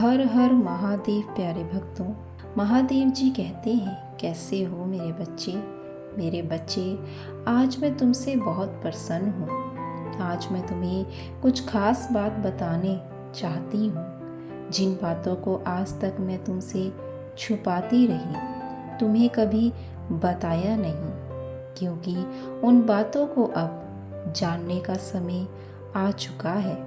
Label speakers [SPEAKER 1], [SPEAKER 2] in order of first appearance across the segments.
[SPEAKER 1] हर हर महादेव। प्यारे भक्तों, महादेव जी कहते हैं, कैसे हो मेरे बच्चे। मेरे बच्चे, आज मैं तुमसे बहुत प्रसन्न हूँ। आज मैं तुम्हें कुछ खास बात बताने चाहती हूँ, जिन बातों को आज तक मैं तुमसे छुपाती रही, तुम्हें कभी बताया नहीं, क्योंकि उन बातों को अब जानने का समय आ चुका है।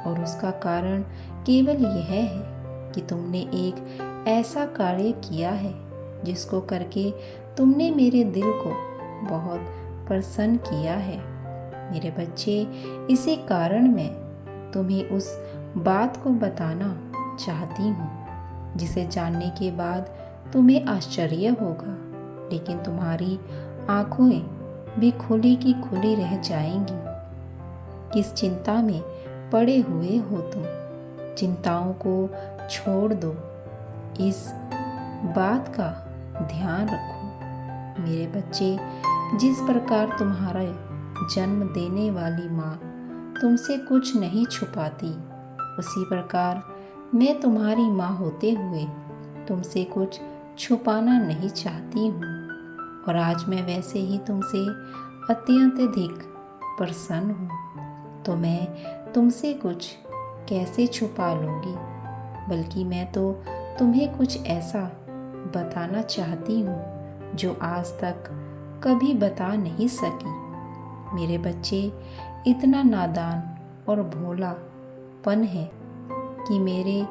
[SPEAKER 1] और उसका कारण केवल यह है कि तुमने एक ऐसा कार्य किया है जिसको करके तुमने मेरे दिल को बहुत प्रसन्न किया है। मेरे बच्चे, इसी कारण मैं तुम्हें उस बात को बताना चाहती हूँ जिसे जानने के बाद तुम्हें आश्चर्य होगा, लेकिन तुम्हारी आंखें भी खुली की खुली रह जाएंगी। किस चिंता में पड़े हुए हो तुम? चिंताओं को छोड़ दो, इस बात का ध्यान रखो। मेरे बच्चे, जिस प्रकार तुम्हारा जन्म देने वाली माँ तुमसे कुछ नहीं छुपाती, उसी प्रकार मैं तुम्हारी माँ होते हुए तुमसे कुछ छुपाना नहीं चाहती हूँ। और आज मैं वैसे ही तुमसे अत्यधिक प्रसन्न हूँ, तो मैं तुमसे कुछ कैसे छुपा लूँगी, बल्कि मैं तो तुम्हें कुछ ऐसा बताना चाहती हूँ जो आज तक कभी बता नहीं सकी। मेरे बच्चे, इतना नादान और भोलापन है कि मेरे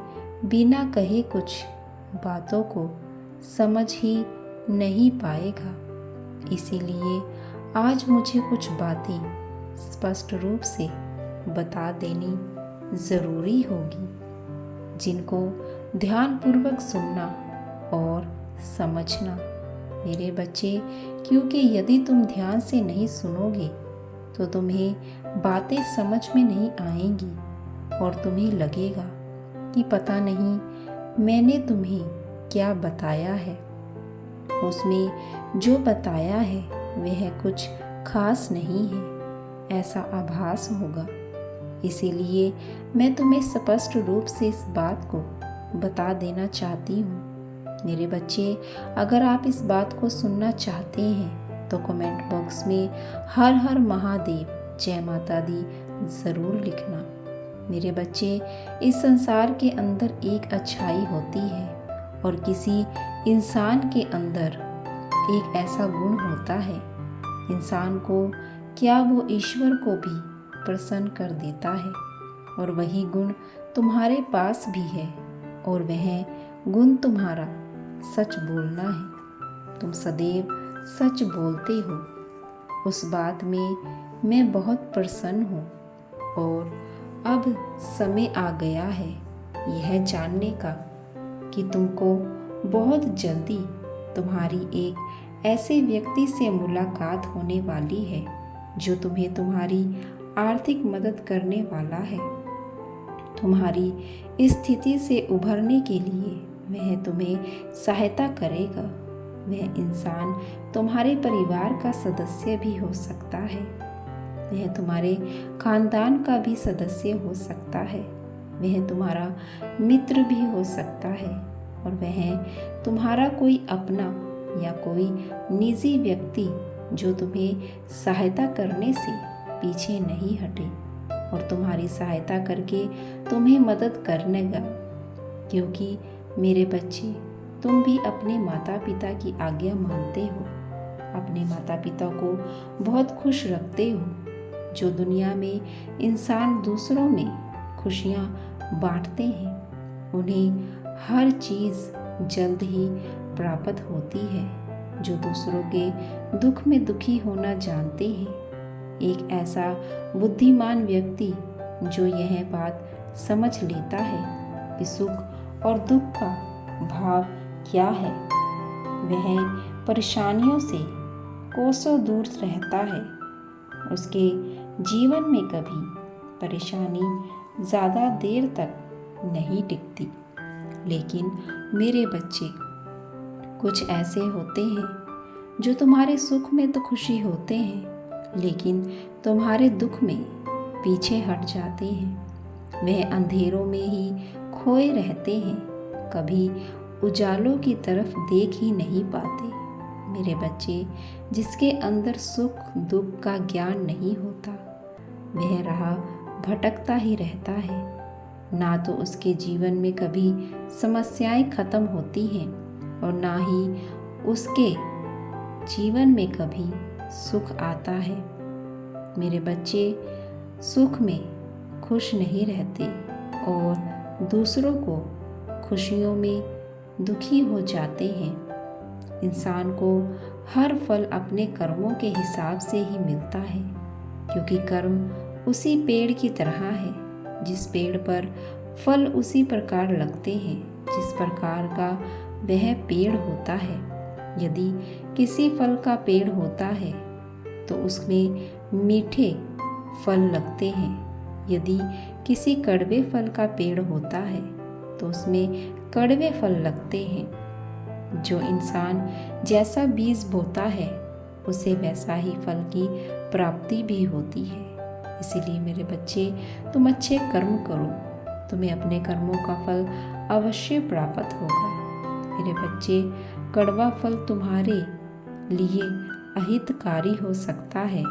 [SPEAKER 1] बिना कहे कुछ बातों को समझ ही नहीं पाएगा। इसीलिए आज मुझे कुछ बातें स्पष्ट रूप से बता देनी ज़रूरी होगी, जिनको ध्यानपूर्वक सुनना और समझना। मेरे बच्चे, क्योंकि यदि तुम ध्यान से नहीं सुनोगे तो तुम्हें बातें समझ में नहीं आएंगी और तुम्हें लगेगा कि पता नहीं मैंने तुम्हें क्या बताया है। उसमें जो बताया है वह कुछ खास नहीं है, ऐसा आभास होगा। इसीलिए मैं तुम्हें स्पष्ट रूप से इस बात को बता देना चाहती हूँ। मेरे बच्चे, अगर आप इस बात को सुनना चाहते हैं तो कमेंट बॉक्स में हर हर महादेव, जय माता दी ज़रूर लिखना। मेरे बच्चे, इस संसार के अंदर एक अच्छाई होती है और किसी इंसान के अंदर एक ऐसा गुण होता है, इंसान को क्या वो ईश्वर को भी प्रसन्न कर देता है। और वही गुण तुम्हारे पास भी है, और वह गुण तुम्हारा सच बोलना है। तुम सदैव सच बोलते हो, उस बात में मैं बहुत प्रसन्न हूँ। और अब समय आ गया है यह जानने का कि तुमको बहुत जल्दी तुम्हारी एक ऐसे व्यक्ति से मुलाकात होने वाली है जो तुम्हें तुम्हारी आर्थिक मदद करने वाला है। तुम्हारी स्थिति से उभरने के लिए वह तुम्हें सहायता करेगा। वह इंसान तुम्हारे परिवार का सदस्य भी हो सकता है, वह तुम्हारे खानदान का भी सदस्य हो सकता है, वह तुम्हारा मित्र भी हो सकता है, और वह तुम्हारा कोई अपना या कोई निजी व्यक्ति जो तुम्हें सहायता करने से पीछे नहीं हटे और तुम्हारी सहायता करके तुम्हें मदद करेगा। क्योंकि मेरे बच्चे, तुम भी अपने माता पिता की आज्ञा मानते हो, अपने माता पिता को बहुत खुश रखते हो। जो दुनिया में इंसान दूसरों में खुशियाँ बांटते हैं, उन्हें हर चीज़ जल्द ही प्राप्त होती है। जो दूसरों के दुख में दुखी होना जानते हैं, एक ऐसा बुद्धिमान व्यक्ति जो यह बात समझ लेता है कि सुख और दुख का भाव क्या है, वह परेशानियों से कोसों दूर रहता है। उसके जीवन में कभी परेशानी ज़्यादा देर तक नहीं टिकती। लेकिन मेरे बच्चे, कुछ ऐसे होते हैं जो तुम्हारे सुख में तो खुशी होते हैं, लेकिन तुम्हारे दुख में पीछे हट जाते हैं। वह अंधेरों में ही खोए रहते हैं, कभी उजालों की तरफ देख ही नहीं पाते। मेरे बच्चे, जिसके अंदर सुख दुख का ज्ञान नहीं होता, वह राह भटकता ही रहता है। ना तो उसके जीवन में कभी समस्याएं खत्म होती हैं और ना ही उसके जीवन में कभी सुख आता है। मेरे बच्चे सुख में खुश नहीं रहते और दूसरों को खुशियों में दुखी हो जाते हैं। इंसान को हर फल अपने कर्मों के हिसाब से ही मिलता है, क्योंकि कर्म उसी पेड़ की तरह है। जिस पेड़ पर फल उसी प्रकार लगते हैं जिस प्रकार का वह पेड़ होता है। यदि किसी फल का पेड़ होता है तो उसमें मीठे फल लगते हैं। यदि किसी कड़वे फल का पेड़ होता है तो उसमें कड़वे फल लगते हैं। जो इंसान जैसा बीज बोता है उसे वैसा ही फल की प्राप्ति भी होती है। इसीलिए मेरे बच्चे, तुम अच्छे कर्म करो, तुम्हें अपने कर्मों का फल अवश्य प्राप्त होगा। मेरे बच्चे, कड़वा फल तुम्हारे लिए अहितकारी हो सकता है।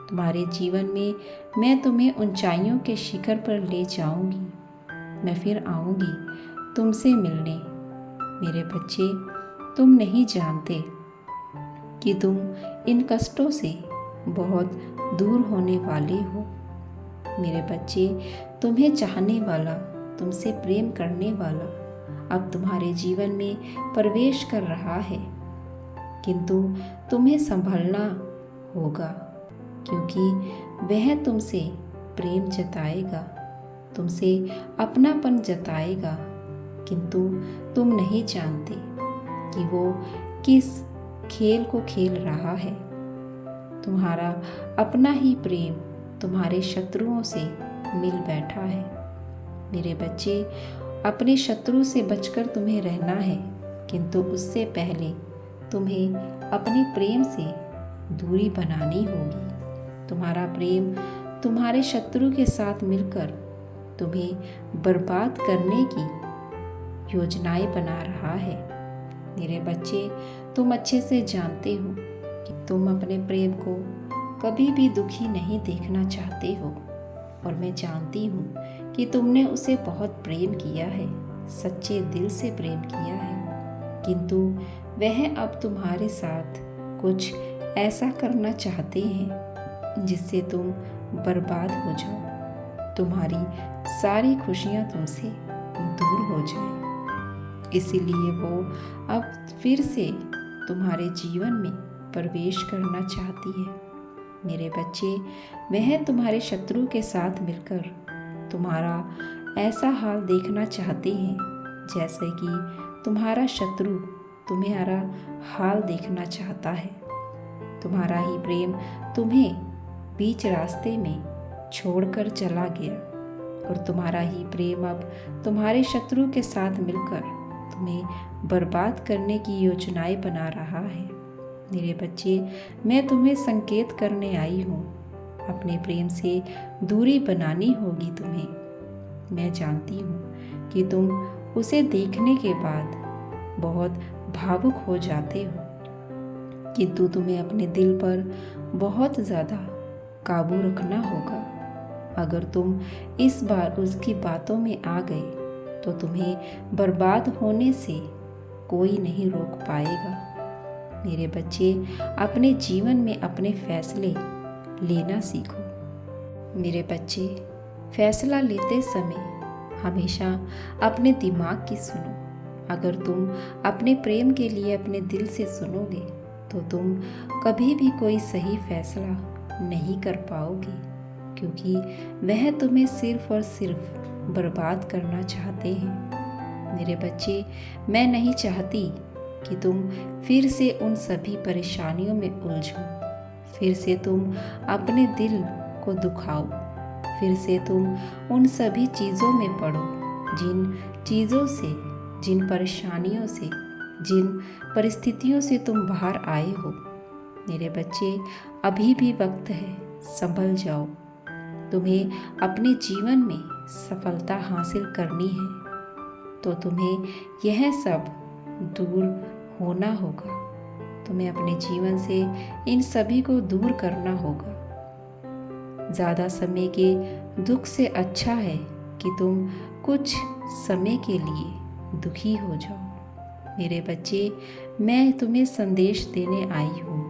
[SPEAKER 1] तुम्हारे जीवन में मैं तुम्हें ऊंचाइयों के शिखर पर ले जाऊंगी। मैं फिर आऊंगी तुमसे मिलने। मेरे बच्चे, तुम नहीं जानते कि तुम इन कष्टों से बहुत दूर होने वाले हो। मेरे बच्चे, तुम्हें चाहने वाला, तुमसे प्रेम करने वाला अब तुम्हारे जीवन में प्रवेश कर रहा है, किंतु तुम्हें संभलना होगा, क्योंकि वह तुमसे प्रेम जताएगा, तुमसे अपनापन जताएगा, किंतु तुम नहीं जानते कि वो किस खेल को खेल रहा है। तुम्हारा अपना ही प्रेम तुम्हारे शत्रुओं से मिल बैठा है। मेरे बच्चे, अपने शत्रु से बचकर तुम्हें रहना है, किंतु उससे पहले तुम्हें अपने प्रेम से दूरी बनानी होगी। तुम्हारा प्रेम तुम्हारे शत्रु के साथ मिलकर तुम्हें बर्बाद करने की योजनाएं बना रहा है। मेरे बच्चे, तुम अच्छे से जानते हो कि तुम अपने प्रेम को कभी भी दुखी नहीं देखना चाहते हो, और मैं जानती हूँ कि तुमने उसे बहुत प्रेम किया है, सच्चे दिल से प्रेम किया है, किंतु वह अब तुम्हारे साथ कुछ ऐसा करना चाहते हैं जिससे तुम बर्बाद हो जाओ, तुम्हारी सारी खुशियाँ तुमसे दूर हो जाए। इसीलिए वो अब फिर से तुम्हारे जीवन में प्रवेश करना चाहती है। मेरे बच्चे, वह तुम्हारे शत्रु के साथ मिलकर तुम्हारा ऐसा हाल देखना चाहते हैं जैसे कि तुम्हारा शत्रु तुम्हारा हाल देखना चाहता है। तुम्हारा ही प्रेम तुम्हें बीच रास्ते में छोड़कर चला गया, और तुम्हारा ही प्रेम अब तुम्हारे शत्रु के साथ मिलकर तुम्हें बर्बाद करने की योजनाएं बना रहा है। मेरे बच्चे, मैं तुम्हें संकेत करने आई हूँ। अपने प्रेम से दूरी बनानी होगी तुम्हें। मैं जानती हूँ कि तुम उसे देखने के बाद बहुत भावुक हो जाते हो, किंतु तुम्हें अपने दिल पर बहुत ज़्यादा काबू रखना होगा। अगर तुम इस बार उसकी बातों में आ गए तो तुम्हें बर्बाद होने से कोई नहीं रोक पाएगा। मेरे बच्चे, अपने जीवन में अपने फैसले लेना सीखो। मेरे बच्चे, फैसला लेते समय हमेशा अपने दिमाग की सुनो। अगर तुम अपने प्रेम के लिए अपने दिल से सुनोगे तो तुम कभी भी कोई सही फैसला नहीं कर पाओगे, क्योंकि वह तुम्हें सिर्फ और सिर्फ बर्बाद करना चाहते हैं। मेरे बच्चे, मैं नहीं चाहती कि तुम फिर से उन सभी परेशानियों में उलझो, फिर से तुम अपने दिल को दुखाओ, फिर से तुम उन सभी चीज़ों में पड़ो जिन चीज़ों से, जिन परेशानियों से, जिन परिस्थितियों से तुम बाहर आए हो। मेरे बच्चे, अभी भी वक्त है, संभल जाओ। तुम्हें अपने जीवन में सफलता हासिल करनी है। तो तुम्हें यह सब दूर होना होगा। तुम्हें अपने जीवन से इन सभी को दूर करना होगा। ज़्यादा समय के दुख से अच्छा है कि तुम कुछ समय के लिए दुखी हो जाओ। मेरे बच्चे, मैं तुम्हें संदेश देने आई हूँ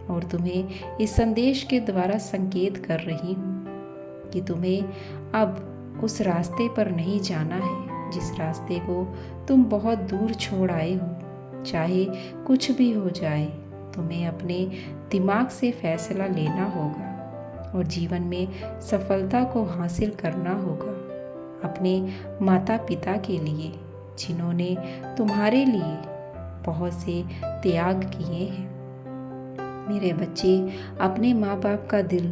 [SPEAKER 1] और तुम्हें इस संदेश के द्वारा संकेत कर रही हूँ कि तुम्हें अब उस रास्ते पर नहीं जाना है जिस रास्ते को तुम बहुत दूर छोड़ आए हो। चाहे कुछ भी हो जाए, तुम्हें अपने दिमाग से फैसला लेना होगा और जीवन में सफलता को हासिल करना होगा अपने माता पिता के लिए, जिन्होंने तुम्हारे लिए बहुत से त्याग किए हैं। मेरे बच्चे, अपने माँ बाप का दिल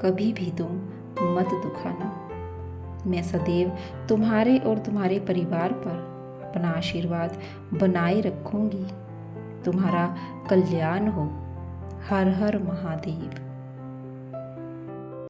[SPEAKER 1] कभी भी तुम मत दुखाना। मैं सदैव तुम्हारे और तुम्हारे परिवार पर अपना आशीर्वाद बनाए रखूंगी। तुम्हारा कल्याण हो। हर हर महादेव।